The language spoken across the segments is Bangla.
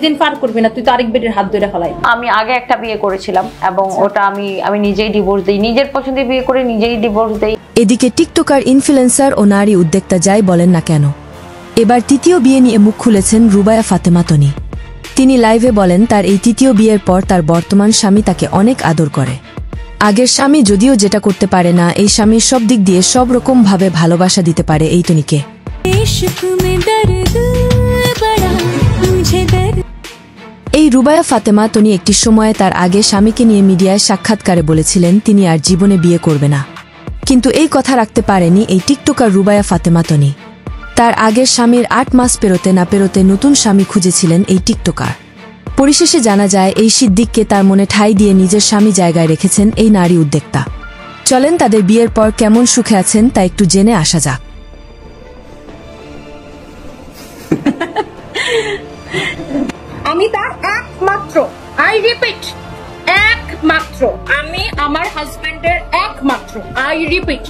দিন পার করবি না, তুই তো আরেক বেটির হাত ধরে ফেলাই। আমি আগে একটা বিয়ে করেছিলাম এবং ওটা আমি নিজেই ডিভোর্স দিই, নিজের পছন্দে বিয়ে করে নিজেই ডিভোর্স দেই। এদিকে টিকটকার, ইনফ্লুয়েন্সার ও নারী উদ্যোক্তা যাই বলেন না কেন, এবার তৃতীয় বিয়ে নিয়ে মুখ খুলেছেন রুবায়া ফাতেমা তনি। তিনি লাইভে বলেন তার এই তৃতীয় বিয়ের পর তার বর্তমান স্বামী তাকে অনেক আদর করে। আগের স্বামী যদিও যেটা করতে পারে না, এই স্বামীর সব দিক দিয়ে সব রকম ভাবে ভালোবাসা দিতে পারে এই তনিকে। এই রুবায়া ফাতেমা তনি একটি সময়ে তার আগে স্বামীকে নিয়ে মিডিয়ায় সাক্ষাৎকারে বলেছিলেন তিনি আর জীবনে বিয়ে করবে না, কিন্তু এই কথা রাখতে পারেনি এই টিকটকার রুবায়া ফাতেমা তনি। তার আগের স্বামীর 8 মাস পেরোতে না পেরোতে নতুন স্বামী খুঁজেছিলেন এই টিকটকার। পরিশেষে জানা যায় এই সিদ্দিককে তার মনে ঠাঁই দিয়ে নিজের স্বামী জায়গায় রেখেছেন এই নারী উদ্যোক্তা। চলেন তাদের বিয়ের পর কেমন সুখে আছেন তা একটু জেনে আসা যাক। আমি তার একমাত্র, আই রিপিট, একমাত্র, আমি আমার হাজবেন্ডের একমাত্র, আই রিপিট,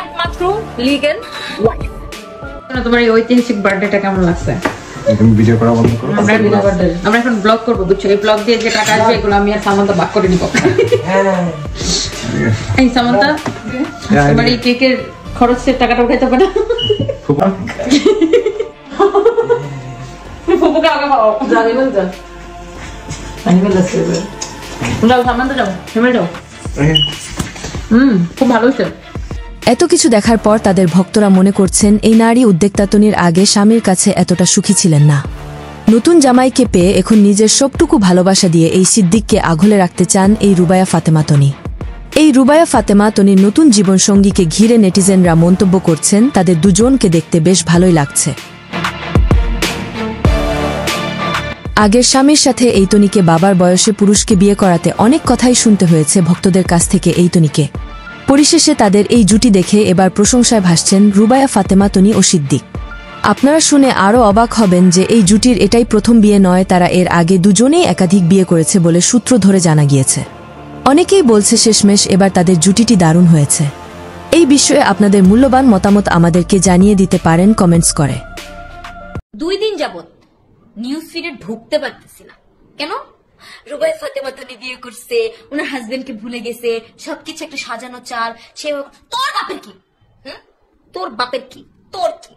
একমাত্র লিগ্যাল ওয়াইফ। তোমার এই ঐতিহাসিক বার্থডেটা কেমন লাগছে? তুমি ভিডিও করা বন্ধ করো। আমরা এখন ব্লগ করবো, বুঝছো? এই ব্লগ দিয়ে যে টাকা আসবে এগুলো আমি আর সামান্তা ভাগ করে নিব। এই সামান্তা, তোমার এই কেকের খরচের টাকাটা উঠাইতে পারে না? ফুপুকে আগে পাও, জানি বলছো? যাও সামান্তা, যাও হেমে যাও। খুব ভালো হয়েছে। এত কিছু দেখার পর তাদের ভক্তরা মনে করছেন এই নারী উদ্যোক্তা তনির আগে স্বামীর কাছে এতটা সুখী ছিলেন না। নতুন জামাইকে পেয়ে এখন নিজের সবটুকু ভালোবাসা দিয়ে এই সিদ্দিককে আগলে রাখতে চান এই রুবায়া ফাতেমা তনি। এই রুবায়া ফাতেমা তনির নতুন জীবনসঙ্গীকে ঘিরে নেটিজেনরা মন্তব্য করছেন তাদের দুজনকে দেখতে বেশ ভালোই লাগছে। আগের স্বামীর সাথে এই তনিকে বাবার বয়সে পুরুষকে বিয়ে করাতে অনেক কথাই শুনতে হয়েছে ভক্তদের কাছ থেকে এই তনিকে। পরিশেষে তাদের এই জুটি দেখে এবার প্রশংসায় ভাসছেন রুবায়া ফাতেমা তনি ও সিদ্দিক। আপনারা শুনে আরও অবাক হবেন যে এই জুটির এটাই প্রথম বিয়ে নয়, তারা এর আগে দুজনেই একাধিক বিয়ে করেছে বলে সূত্র ধরে জানা গিয়েছে। অনেকেই বলছে শেষমেশ এবার তাদের জুটিটি দারুণ হয়েছে। এই বিষয়ে আপনাদের মূল্যবান মতামত আমাদেরকে জানিয়ে দিতে পারেন কমেন্টস করে। 2 দিন যাবত নিউজ ফিডে ঢুকতে পারতেছি না, কেন? রুবায়া ফাতেমা তনি বিয়ে করছে, ওনার হাজবেন্ডকে ভুলে গেছে, সবকিছু একটা সাজানো চাল। সে তোর বাপের কি? তোর বাপের কি? তোর কি?